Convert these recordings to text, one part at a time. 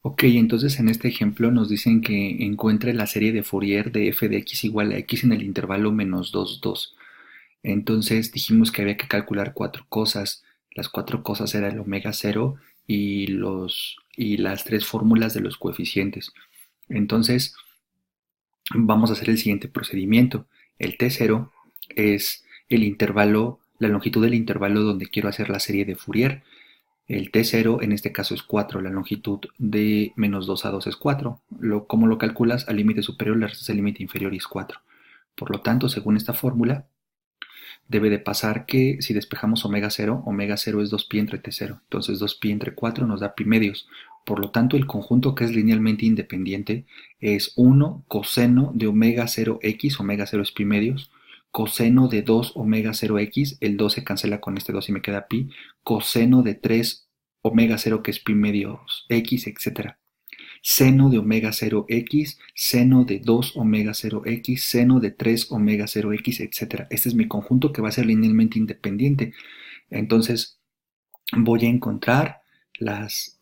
Ok, entonces en este ejemplo nos dicen que encuentre la serie de Fourier de f de x igual a x en el intervalo menos 2, 2. Entonces dijimos que había que calcular cuatro cosas. Las cuatro cosas eran el omega cero y las tres fórmulas de los coeficientes. Entonces vamos a hacer el siguiente procedimiento. El t cero es el intervalo, la longitud del intervalo donde quiero hacer la serie de Fourier. El T0 en este caso es 4, la longitud de menos 2 a 2 es 4. ¿Cómo lo calculas? Al límite superior le restas el límite inferior y es 4. Por lo tanto, según esta fórmula, debe de pasar que si despejamos omega 0 es 2pi entre T0. Entonces 2pi entre 4 nos da pi medios. Por lo tanto, el conjunto que es linealmente independiente es 1 coseno de omega 0x, omega 0 es pi medios, coseno de 2 omega 0x, el 2 se cancela con este 2 y me queda pi, coseno de 3 omega 0 que es pi medios x, etcétera. Seno de omega 0x, seno de 2 omega 0x, seno de 3 omega 0x, etcétera. Este es mi conjunto que va a ser linealmente independiente. Entonces voy a encontrar las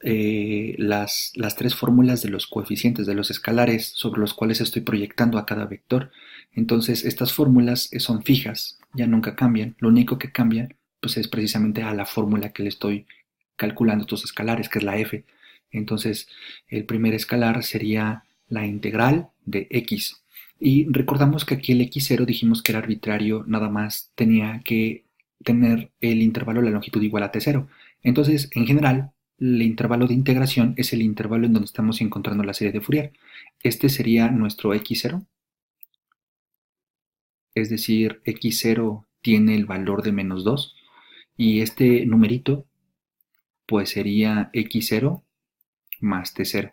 tres fórmulas de los coeficientes de los escalares sobre los cuales estoy proyectando a cada vector. Entonces estas fórmulas son fijas, ya nunca cambian. Lo único que cambia pues, es precisamente a la fórmula que le estoy calculando estos escalares, que es la f. Entonces el primer escalar sería la integral de x. Y recordamos que aquí el x0 dijimos que era arbitrario, nada más tenía que tener el intervalo de la longitud igual a t0. Entonces, en general, el intervalo de integración es el intervalo en donde estamos encontrando la serie de Fourier. Este sería nuestro x0, es decir, x0 tiene el valor de menos 2 y este numerito pues sería x0 más t0.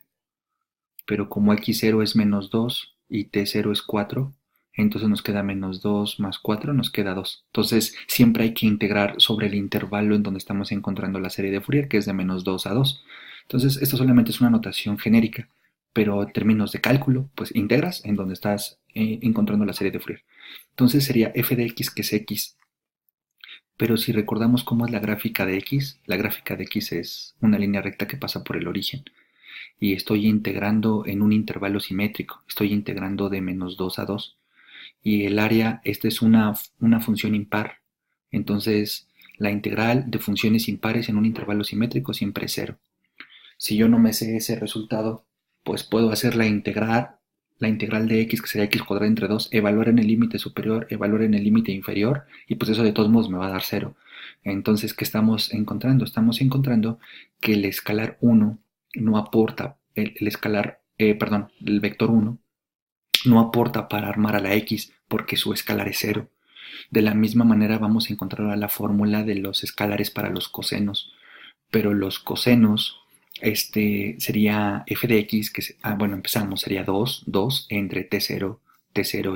Pero como x0 es menos 2 y t0 es 4, entonces nos queda menos 2 más 4, nos queda 2. Entonces siempre hay que integrar sobre el intervalo en donde estamos encontrando la serie de Fourier, que es de menos 2 a 2. Entonces esto solamente es una notación genérica, pero en términos de cálculo, pues integras en donde estás encontrando la serie de Fourier. Entonces sería f de x, que es x. Pero si recordamos cómo es la gráfica de x es una línea recta que pasa por el origen y estoy integrando en un intervalo simétrico, estoy integrando de menos 2 a 2 y el área, esta es una función impar, entonces la integral de funciones impares en un intervalo simétrico siempre es cero. Si yo no me sé ese resultado, pues puedo hacer la integral de x, que sería x cuadrado entre 2, evaluar en el límite superior, evaluar en el límite inferior, y pues eso de todos modos me va a dar cero. Entonces, ¿qué estamos encontrando? Estamos encontrando que el escalar 1 no aporta, el vector 1 no aporta para armar a la x porque su escalar es cero. De la misma manera vamos a encontrar la fórmula de los escalares para los cosenos, pero los cosenos sería f de x, bueno, empezamos, sería 2 2 entre t0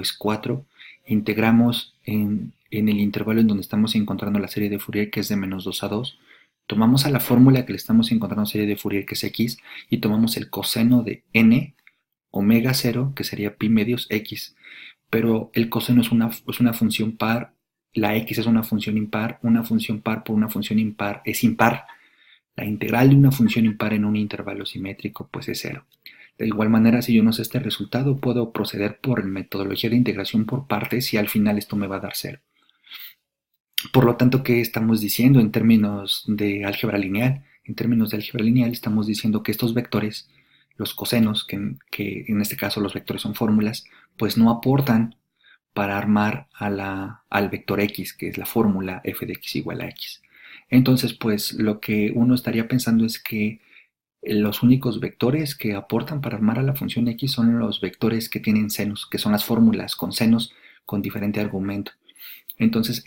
es 4, integramos en el intervalo en donde estamos encontrando la serie de Fourier, que es de menos 2 a 2, tomamos a la fórmula que le estamos encontrando serie de Fourier, que es x, y tomamos el coseno de n omega 0, que sería pi medios x, pero el coseno es una función par, la x es una función par por una función impar es impar. La integral de una función impar en un intervalo simétrico pues es cero. De igual manera, si yo no sé este resultado, puedo proceder por metodología de integración por partes y al final esto me va a dar cero. Por lo tanto, ¿qué estamos diciendo en términos de álgebra lineal? En términos de álgebra lineal estamos diciendo que estos vectores, los cosenos, que en este caso los vectores son fórmulas, pues no aportan para armar al vector x, que es la fórmula f de x igual a x. Entonces, pues lo que uno estaría pensando es que los únicos vectores que aportan para armar a la función x son los vectores que tienen senos, que son las fórmulas con senos con diferente argumento. Entonces,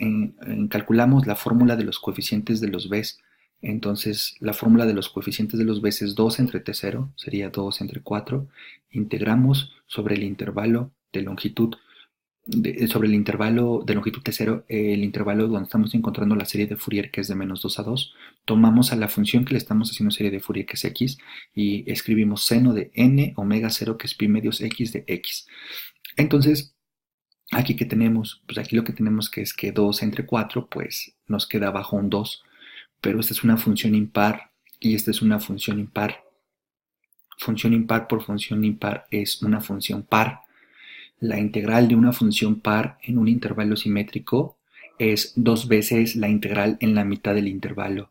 calculamos la fórmula de los coeficientes de los b's. Entonces, la fórmula de los coeficientes de los b's es 2 entre t0, sería 2 entre 4. Integramos sobre el intervalo de longitud sobre el intervalo de longitud t0, el intervalo donde estamos encontrando la serie de Fourier, que es de menos 2 a 2, tomamos a la función que le estamos haciendo serie de Fourier, que es x, y escribimos seno de n omega 0, que es pi medios x de x. Entonces, aquí que tenemos, pues aquí lo que tenemos que es que 2 entre 4, pues nos queda abajo un 2, pero esta es una función impar y esta es una función impar. función impar por función impar es una función par. La integral de una función par en un intervalo simétrico es 2 veces la integral en la mitad del intervalo.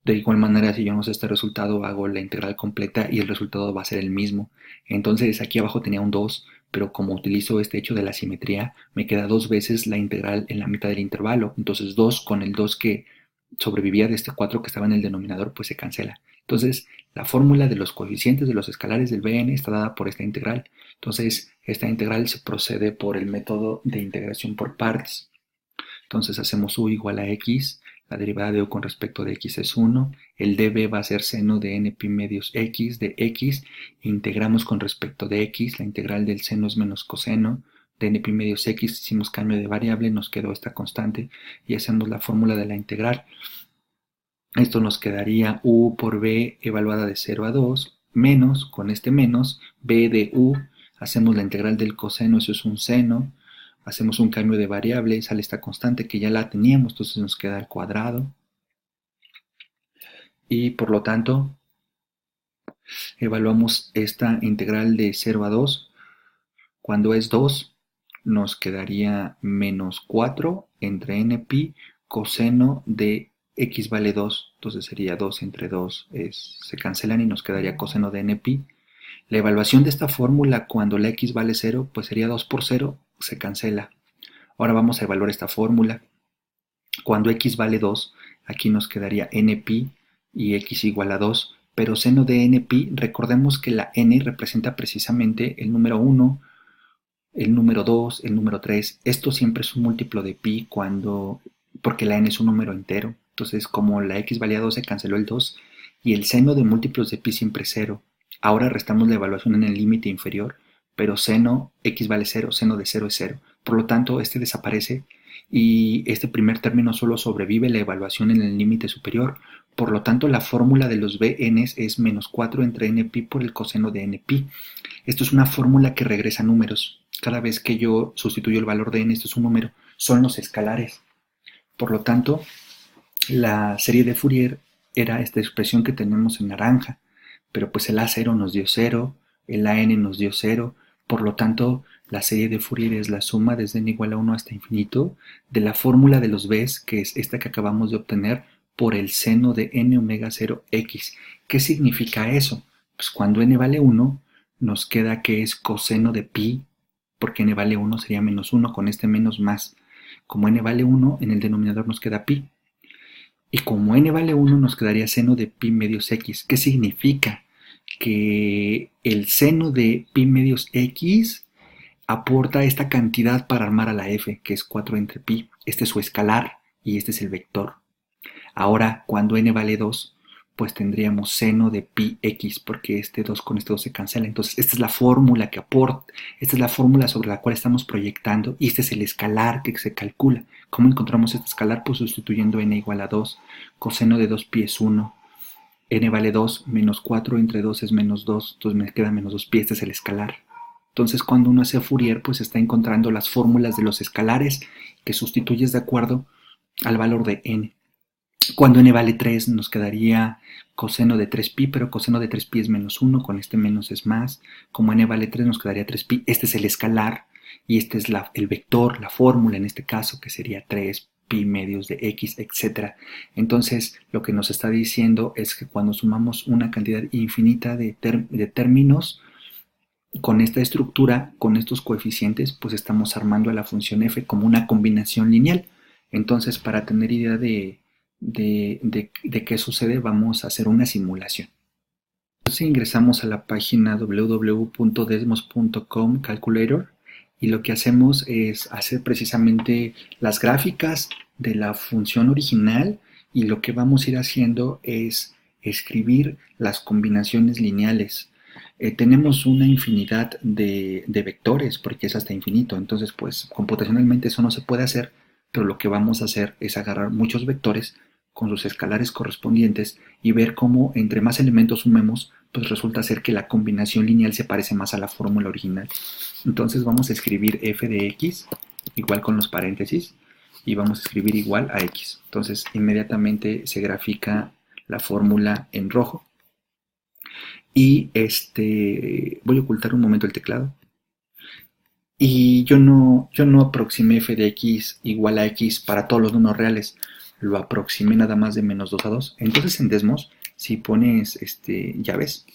De igual manera, si yo no sé este resultado, hago la integral completa y el resultado va a ser el mismo. Entonces aquí abajo tenía un 2, pero como utilizo este hecho de la simetría, me queda 2 veces la integral en la mitad del intervalo. Entonces 2 con el 2 que sobrevivía de este 4 que estaba en el denominador, pues se cancela. Entonces la fórmula de los coeficientes de los escalares del Bn está dada por esta integral. Entonces esta integral se procede por el método de integración por partes. Entonces hacemos u igual a x, la derivada de u con respecto de x es 1, el db va a ser seno de n pi medios x de x, integramos con respecto de x, la integral del seno es menos coseno de n pi medios x, hicimos cambio de variable, nos quedó esta constante y hacemos la fórmula de la integral. Esto nos quedaría u por b evaluada de 0 a 2, menos, con este menos, b de u, hacemos la integral del coseno, eso es un seno, hacemos un cambio de variable, sale esta constante que ya la teníamos, entonces nos queda al cuadrado. Y por lo tanto, evaluamos esta integral de 0 a 2. Cuando es 2, nos quedaría menos 4 entre n pi coseno de x vale 2. Entonces sería 2 entre 2, se cancelan y nos quedaría coseno de n pi. La evaluación de esta fórmula cuando la x vale 0, pues sería 2 por 0, se cancela. Ahora vamos a evaluar esta fórmula. Cuando x vale 2, aquí nos quedaría npi y x igual a 2, pero seno de npi, recordemos que la n representa precisamente el número 1, el número 2, el número 3. Esto siempre es un múltiplo de pi porque la n es un número entero. Entonces, como la x valía 2, se canceló el 2 y el seno de múltiplos de pi siempre es 0. Ahora restamos la evaluación en el límite inferior, pero seno x vale 0, seno de 0 es 0. Por lo tanto, este desaparece y este primer término solo sobrevive la evaluación en el límite superior. Por lo tanto, la fórmula de los bn's es menos 4 entre npi por el coseno de npi. Esto es una fórmula que regresa números. Cada vez que yo sustituyo el valor de n, esto es un número, son los escalares. Por lo tanto, la serie de Fourier era esta expresión que tenemos en naranja, pero pues el A0 nos dio 0, el AN nos dio 0, por lo tanto la serie de Fourier es la suma desde n igual a 1 hasta infinito de la fórmula de los b's, que es esta que acabamos de obtener, por el seno de n omega 0 x. ¿Qué significa eso? Pues cuando n vale 1, nos queda que es coseno de pi, porque n vale 1 sería menos 1, con este menos más. Como n vale 1, en el denominador nos queda pi. Y como n vale 1, nos quedaría seno de pi medios x. ¿Qué significa? Que el seno de pi medios x aporta esta cantidad para armar a la f, que es 4 entre pi. Este es su escalar y este es el vector. Ahora, cuando n vale 2, pues tendríamos seno de pi x, porque este 2 con este 2 se cancela. Entonces, esta es la fórmula que aporta, esta es la fórmula sobre la cual estamos proyectando, y este es el escalar que se calcula. ¿Cómo encontramos este escalar? Pues sustituyendo n igual a 2, coseno de 2pi es 1, n vale 2, menos 4 entre 2 es menos 2, entonces me queda menos 2pi, este es el escalar. Entonces, cuando uno hace Fourier, pues está encontrando las fórmulas de los escalares que sustituyes de acuerdo al valor de n. Cuando n vale 3 nos quedaría coseno de 3pi, pero coseno de 3pi es menos 1, con este menos es más. Como n vale 3 nos quedaría 3pi, este es el escalar y este es el vector, la fórmula en este caso, que sería 3pi medios de x, etc. Entonces lo que nos está diciendo es que cuando sumamos una cantidad infinita de términos con esta estructura, con estos coeficientes, pues estamos armando a la función f como una combinación lineal. Entonces, para tener idea de qué sucede, vamos a hacer una simulación. Entonces ingresamos a la página www.desmos.com calculator y lo que hacemos es hacer precisamente las gráficas de la función original, y lo que vamos a ir haciendo es escribir las combinaciones lineales. Tenemos una infinidad de vectores porque es hasta infinito, entonces pues computacionalmente eso no se puede hacer, pero lo que vamos a hacer es agarrar muchos vectores con sus escalares correspondientes y ver cómo entre más elementos sumemos, pues resulta ser que la combinación lineal se parece más a la fórmula original. Entonces vamos a escribir f de x igual con los paréntesis y vamos a escribir igual a x. Entonces inmediatamente se grafica la fórmula en rojo. Y voy a ocultar un momento el teclado. Y yo no aproximé f de x igual a x para todos los números reales. Lo aproximé nada más de menos 2 a 2. Entonces en Desmos, si pones llaves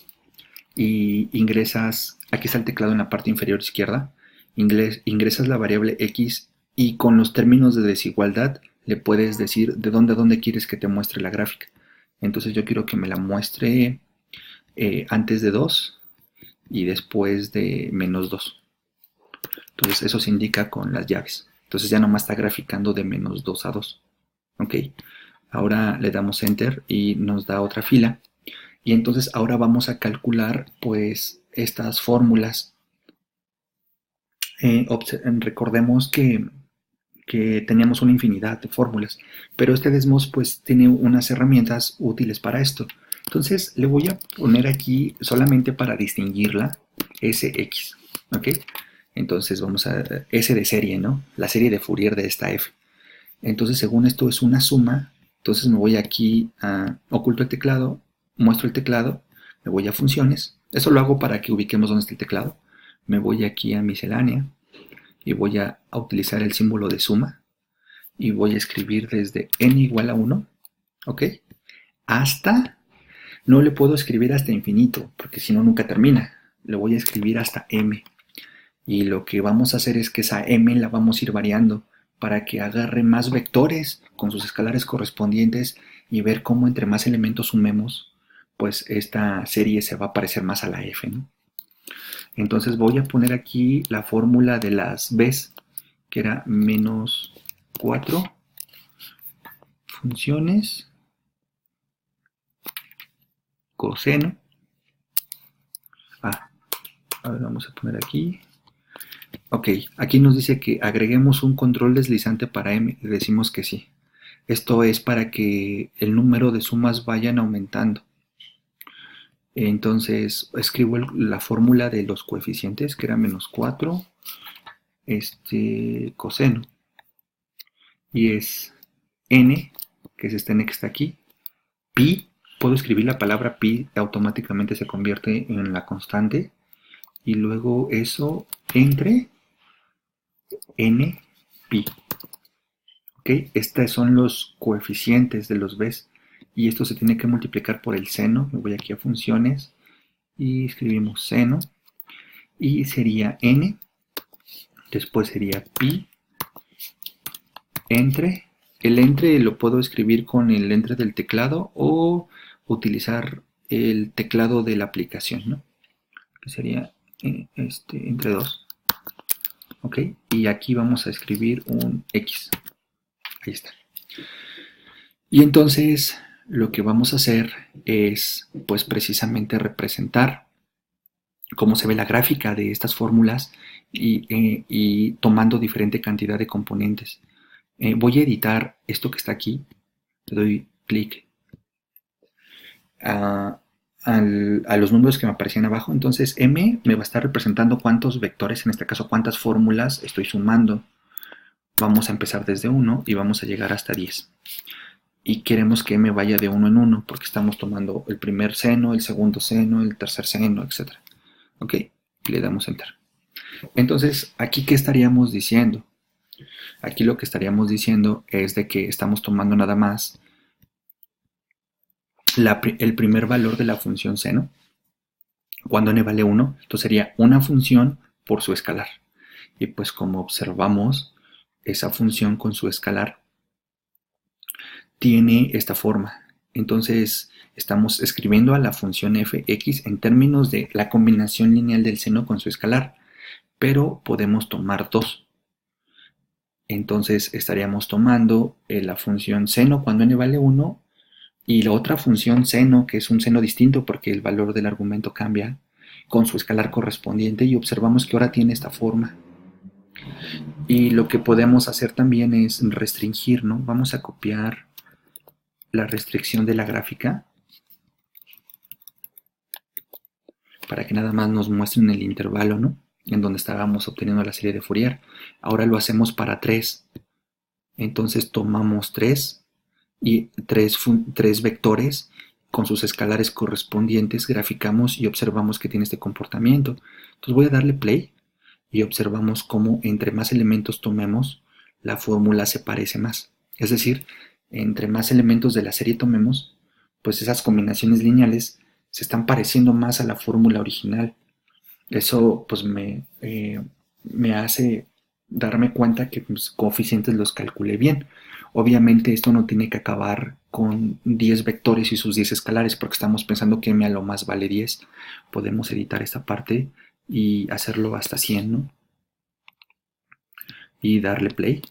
y ingresas, aquí está el teclado en la parte inferior izquierda, ingresas la variable x y con los términos de desigualdad le puedes decir de dónde a dónde quieres que te muestre la gráfica. Entonces yo quiero que me la muestre antes de 2 y después de menos 2. Entonces eso se indica con las llaves. Entonces ya nomás está graficando de menos 2 a 2. Ok. Ahora le damos Enter y nos da otra fila. Y entonces ahora vamos a calcular pues estas fórmulas. Recordemos que teníamos una infinidad de fórmulas, pero este Desmos pues tiene unas herramientas útiles para esto. Entonces le voy a poner aquí solamente para distinguirla Sx, ¿ok? Entonces vamos a S de serie, ¿no? La serie de Fourier de esta f. Entonces según esto es una suma, entonces me voy aquí a oculto el teclado, muestro el teclado, me voy a funciones, eso lo hago para que ubiquemos dónde está el teclado, me voy aquí a miscelánea y voy a utilizar el símbolo de suma y voy a escribir desde n igual a 1, ¿ok? Hasta, no le puedo escribir hasta infinito, porque si no nunca termina, le voy a escribir hasta m. Y lo que vamos a hacer es que esa m la vamos a ir variando para que agarre más vectores con sus escalares correspondientes y ver cómo entre más elementos sumemos, pues esta serie se va a parecer más a la f, ¿no? Entonces voy a poner aquí la fórmula de las b's, que era menos 4 funciones coseno. A ver, vamos a poner aquí. Ok, aquí nos dice que agreguemos un control deslizante para m, y decimos que sí. Esto es para que el número de sumas vayan aumentando. Entonces escribo la fórmula de los coeficientes, que era menos 4 coseno. Y es n, que es este n que está aquí, pi, puedo escribir la palabra pi, automáticamente se convierte en la constante, y luego eso entre n pi. ¿Ok? Estos son los coeficientes de los b's y esto se tiene que multiplicar por el seno. Me voy aquí a funciones y escribimos seno y sería n, después sería pi entre. El entre lo puedo escribir con el entre del teclado o utilizar el teclado de la aplicación, ¿no? Que sería entre 2. ¿Ok? Y aquí vamos a escribir un x. Ahí está. Y entonces lo que vamos a hacer es pues precisamente representar cómo se ve la gráfica de estas fórmulas y tomando diferente cantidad de componentes. Voy a editar esto que está aquí. Le doy clic a los números que me aparecían abajo. Entonces m me va a estar representando cuántos vectores, en este caso cuántas fórmulas estoy sumando. Vamos a empezar desde 1 y vamos a llegar hasta 10. Y queremos que m vaya de 1 en 1 porque estamos tomando el primer seno, el segundo seno, el tercer seno, etc. Ok, y le damos enter. Entonces, ¿aquí qué estaríamos diciendo? Aquí lo que estaríamos diciendo es de que estamos tomando nada más el primer valor de la función seno. Cuando n vale 1, entonces sería una función por su escalar. Y pues como observamos, esa función con su escalar tiene esta forma. Entonces estamos escribiendo a la función fx en términos de la combinación lineal del seno con su escalar, pero podemos tomar dos. Entonces estaríamos tomando la función seno cuando n vale 1 y la otra función seno, que es un seno distinto porque el valor del argumento cambia, con su escalar correspondiente, y observamos que ahora tiene esta forma. Y lo que podemos hacer también es restringir, ¿no? Vamos a copiar la restricción de la gráfica para que nada más nos muestren el intervalo, ¿no? En donde estábamos obteniendo la serie de Fourier. Ahora lo hacemos para 3. Entonces tomamos 3 y 3 vectores con sus escalares correspondientes graficamos y observamos que tiene este comportamiento. Entonces voy a darle play y observamos cómo entre más elementos tomemos, la fórmula se parece más. Es decir, entre más elementos de la serie tomemos, pues esas combinaciones lineales se están pareciendo más a la fórmula original. Eso pues me hace darme cuenta que mis coeficientes los calculé bien. Obviamente esto no tiene que acabar con 10 vectores y sus 10 escalares porque estamos pensando que m a lo más vale 10. Podemos editar esta parte y hacerlo hasta 100, ¿no? Y darle play.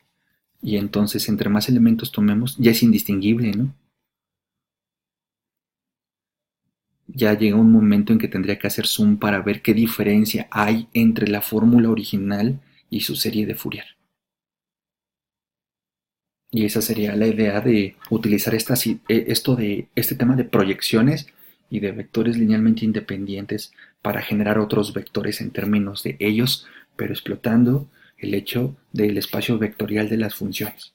Y entonces entre más elementos tomemos, ya es indistinguible, ¿no? Ya llega un momento en que tendría que hacer zoom para ver qué diferencia hay entre la fórmula original y su serie de Fourier. Y esa sería la idea de utilizar este tema de proyecciones y de vectores linealmente independientes para generar otros vectores en términos de ellos, pero explotando el hecho del espacio vectorial de las funciones.